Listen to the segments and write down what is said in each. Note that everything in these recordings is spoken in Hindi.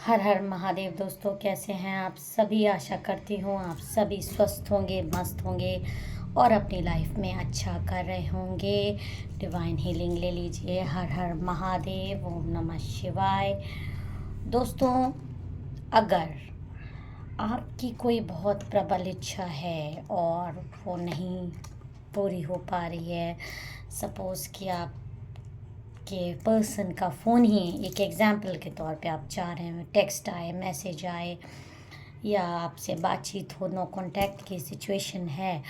हर हर महादेव दोस्तों, कैसे हैं आप सभी। आशा करती हूँ आप सभी स्वस्थ होंगे, मस्त होंगे और अपनी लाइफ में अच्छा कर रहे होंगे। डिवाइन हीलिंग ले लीजिए। हर हर महादेव, ओम नमः शिवाय। दोस्तों, अगर आपकी कोई बहुत प्रबल इच्छा है और वो नहीं पूरी हो पा रही है, सपोज़ कि आप के पर्सन का फ़ोन ही एक एग्ज़ाम्पल के तौर पे आप चाह रहे हैं, टेक्स्ट आए, मैसेज आए या आपसे बातचीत हो, नो कांटेक्ट की सिचुएशन है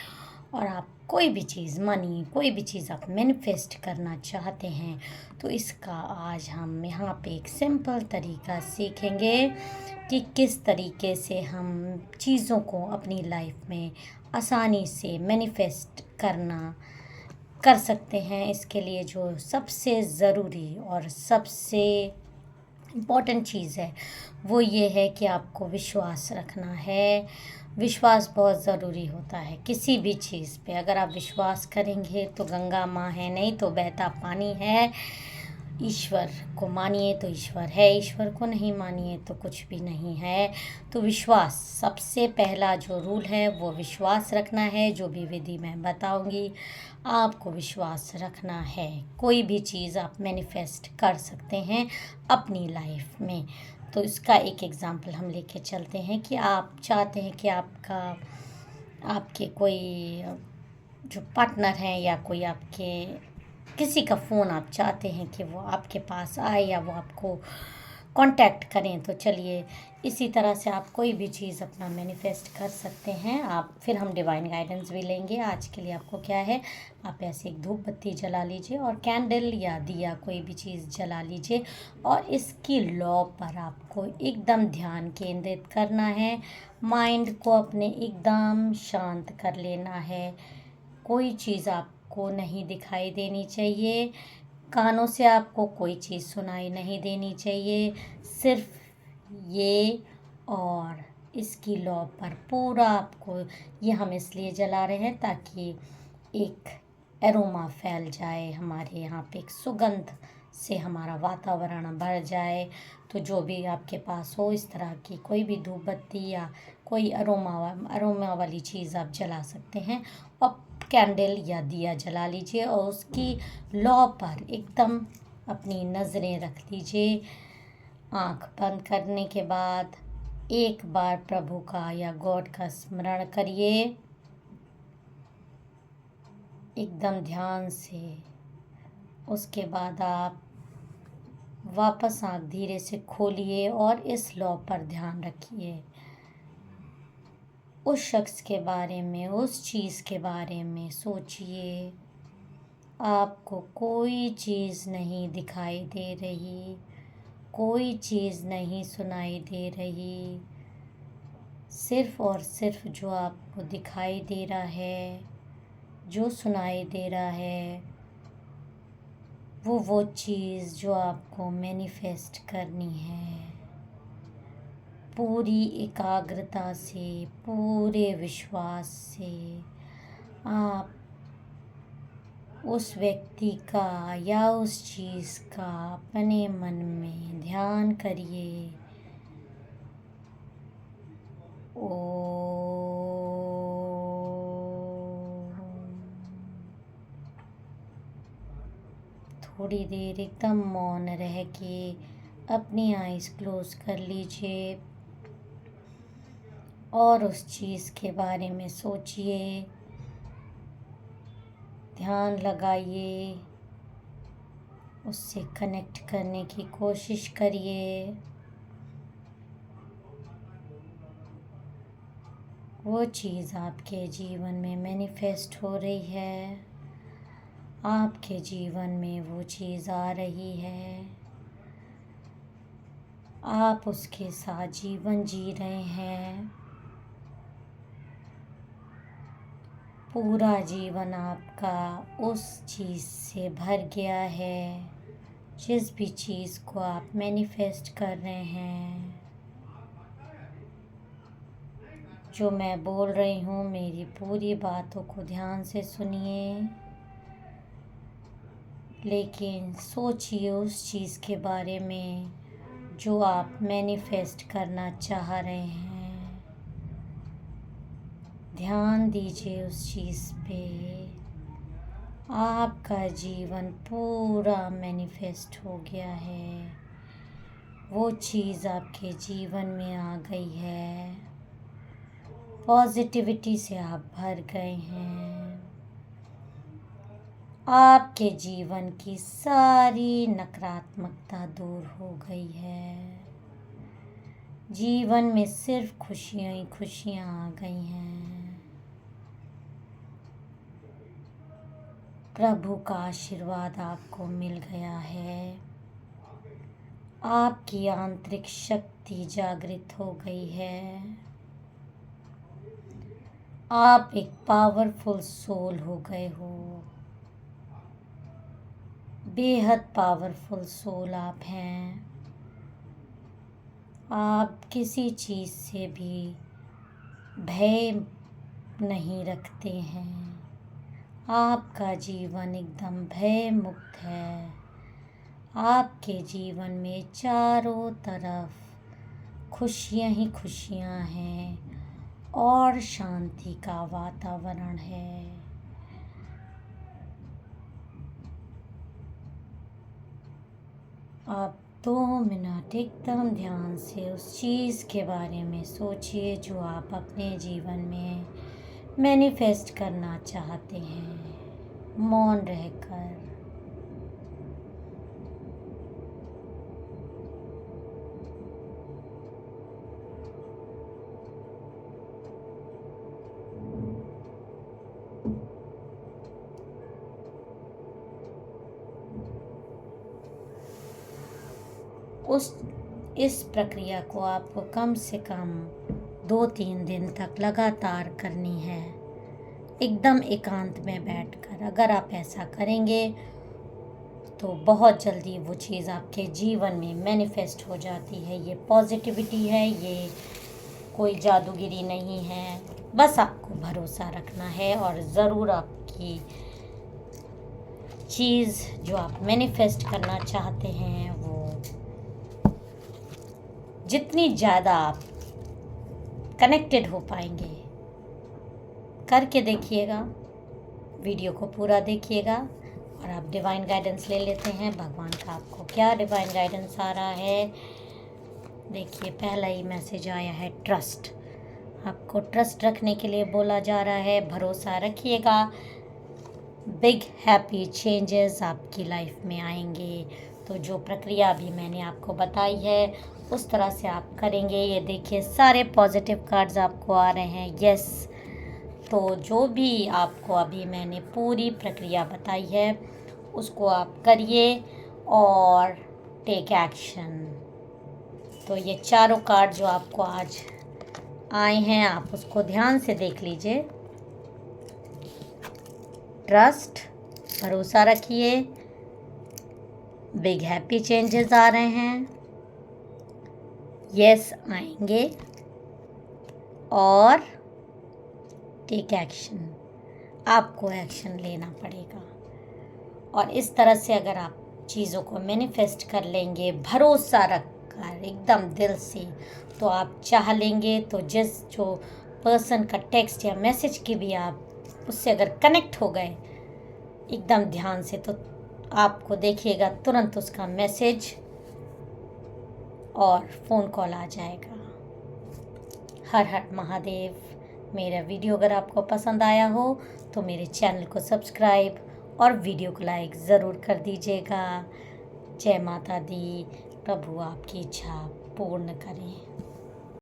और आप कोई भी चीज़, मनी, कोई भी चीज़ आप मैनिफेस्ट करना चाहते हैं, तो इसका आज हम यहाँ पे एक सिंपल तरीका सीखेंगे कि किस तरीके से हम चीज़ों को अपनी लाइफ में आसानी से मैनिफेस्ट कर सकते हैं। इसके लिए जो सबसे ज़रूरी और सबसे इम्पॉर्टेंट चीज़ है वो ये है कि आपको विश्वास रखना है। विश्वास बहुत ज़रूरी होता है किसी भी चीज़ पे। अगर आप विश्वास करेंगे तो गंगा माँ है, नहीं तो बहता पानी है। ईश्वर को मानिए तो ईश्वर है, ईश्वर को नहीं मानिए तो कुछ भी नहीं है। तो विश्वास, सबसे पहला जो रूल है वो विश्वास रखना है। जो भी विधि मैं बताऊंगी आपको विश्वास रखना है। कोई भी चीज़ आप मैनिफेस्ट कर सकते हैं अपनी लाइफ में। तो इसका एक एग्ज़ाम्पल हम लेके चलते हैं कि आप चाहते हैं कि आपके कोई जो पार्टनर हैं या कोई आपके किसी का फ़ोन आप चाहते हैं कि वो आपके पास आए या वो आपको कांटेक्ट करें। तो चलिए, इसी तरह से आप कोई भी चीज़ अपना मैनिफेस्ट कर सकते हैं। आप फिर हम डिवाइन गाइडेंस भी लेंगे। आज के लिए आपको क्या है, आप ऐसे एक धूप बत्ती जला लीजिए और कैंडल या दिया कोई भी चीज़ जला लीजिए और इसकी लौ पर आपको एकदम ध्यान केंद्रित करना है। माइंड को अपने एकदम शांत कर लेना है। कोई चीज़ आपको नहीं दिखाई देनी चाहिए, कानों से आपको कोई चीज़ सुनाई नहीं देनी चाहिए। सिर्फ ये और इसकी लौ पर पूरा आपको, ये हम इसलिए जला रहे हैं ताकि एक एरोमा फैल जाए, हमारे यहाँ पे एक सुगंध से हमारा वातावरण भर जाए। तो जो भी आपके पास हो, इस तरह की कोई भी धूप बत्ती या कोई अरोमा वाली चीज़ आप जला सकते हैं और कैंडल या दिया जला लीजिए और उसकी लौ पर एकदम अपनी नज़रें रख लीजिए। आँख बंद करने के बाद एक बार प्रभु का या गॉड का स्मरण करिए एकदम ध्यान से। उसके बाद आप वापस आँख धीरे से खोलिए और इस लौ पर ध्यान रखिए। उस शख्स के बारे में, उस चीज़ के बारे में सोचिए। आपको कोई चीज़ नहीं दिखाई दे रही, कोई चीज़ नहीं सुनाई दे रही। सिर्फ और सिर्फ जो आपको दिखाई दे रहा है, जो सुनाई दे रहा है, वो चीज़ जो आपको मैनिफेस्ट करनी है। पूरी एकाग्रता से, पूरे विश्वास से आप उस व्यक्ति का या उस चीज़ का अपने मन में ध्यान करिए। थोड़ी देर एकदम मौन रह के अपनी आइज़ क्लोज कर लीजिए और उस चीज़ के बारे में सोचिए, ध्यान लगाइए, उससे कनेक्ट करने की कोशिश करिए। वो चीज़ आपके जीवन में मैनिफेस्ट हो रही है, आपके जीवन में वो चीज़ आ रही है, आप उसके साथ जीवन जी रहे हैं। पूरा जीवन आपका उस चीज़ से भर गया है, जिस भी चीज़ को आप मैनिफेस्ट कर रहे हैं। जो मैं बोल रही हूँ, मेरी पूरी बातों को ध्यान से सुनिए, लेकिन सोचिए उस चीज़ के बारे में जो आप मैनिफेस्ट करना चाह रहे हैं, ध्यान दीजिए उस चीज़ पे। आपका जीवन पूरा मैनिफेस्ट हो गया है, वो चीज़ आपके जीवन में आ गई है, पॉजिटिविटी से आप भर गए हैं। आपके जीवन की सारी नकारात्मकता दूर हो गई है, जीवन में सिर्फ खुशियाँ ही खुशियाँ आ गई हैं। प्रभु का आशीर्वाद आपको मिल गया है, आपकी आंतरिक शक्ति जागृत हो गई है, आप एक पावरफुल सोल हो गए हो, बेहद पावरफुल सोल आप हैं। आप किसी चीज़ से भी भय नहीं रखते हैं, आपका जीवन एकदम भय मुक्त है। आपके जीवन में चारों तरफ खुशियाँ ही खुशियाँ हैं और शांति का वातावरण है। आप 2 मिनट एकदम ध्यान से उस चीज़ के बारे में सोचिए जो आप अपने जीवन में मैनिफेस्ट करना चाहते हैं, मौन रहकर। इस प्रक्रिया को आपको कम से कम 2-3 दिन तक लगातार करनी है, एकदम एकांत में बैठकर। अगर आप ऐसा करेंगे तो बहुत जल्दी वो चीज़ आपके जीवन में मैनिफेस्ट हो जाती है। ये पॉजिटिविटी है, ये कोई जादूगिरी नहीं है, बस आपको भरोसा रखना है और ज़रूर आपकी चीज़ जो आप मैनिफेस्ट करना चाहते हैं वो जितनी ज़्यादा आप कनेक्टेड हो पाएंगे, करके देखिएगा, वीडियो को पूरा देखिएगा और आप डिवाइन गाइडेंस ले लेते हैं। भगवान का आपको क्या डिवाइन गाइडेंस आ रहा है, देखिए। पहला ही मैसेज आया है ट्रस्ट। आपको ट्रस्ट रखने के लिए बोला जा रहा है, भरोसा रखिएगा, बिग हैप्पी चेंजेस आपकी लाइफ में आएंगे। तो जो प्रक्रिया अभी मैंने आपको बताई है उस तरह से आप करेंगे। ये देखिए सारे पॉजिटिव कार्ड्स आपको आ रहे हैं, यस। तो जो भी आपको अभी मैंने पूरी प्रक्रिया बताई है उसको आप करिए और टेक एक्शन। तो ये चारों कार्ड जो आपको आज आए हैं आप उसको ध्यान से देख लीजिए। ट्रस्ट, भरोसा रखिए, बिग हैप्पी चेंजेस आ रहे हैं, यस आएंगे, और टेक एक्शन, आपको एक्शन लेना पड़ेगा। और इस तरह से अगर आप चीज़ों को मैनिफेस्ट कर लेंगे भरोसा रखकर एकदम दिल से, तो आप चाह लेंगे तो जो पर्सन का टेक्स्ट या मैसेज की भी आप उससे अगर कनेक्ट हो गए एकदम ध्यान से, तो आपको देखिएगा तुरंत उसका मैसेज और फ़ोन कॉल आ जाएगा। हर हर महादेव। मेरा वीडियो अगर आपको पसंद आया हो तो मेरे चैनल को सब्सक्राइब और वीडियो को लाइक ज़रूर कर दीजिएगा। जय माता दी। प्रभु आपकी इच्छा पूर्ण करें।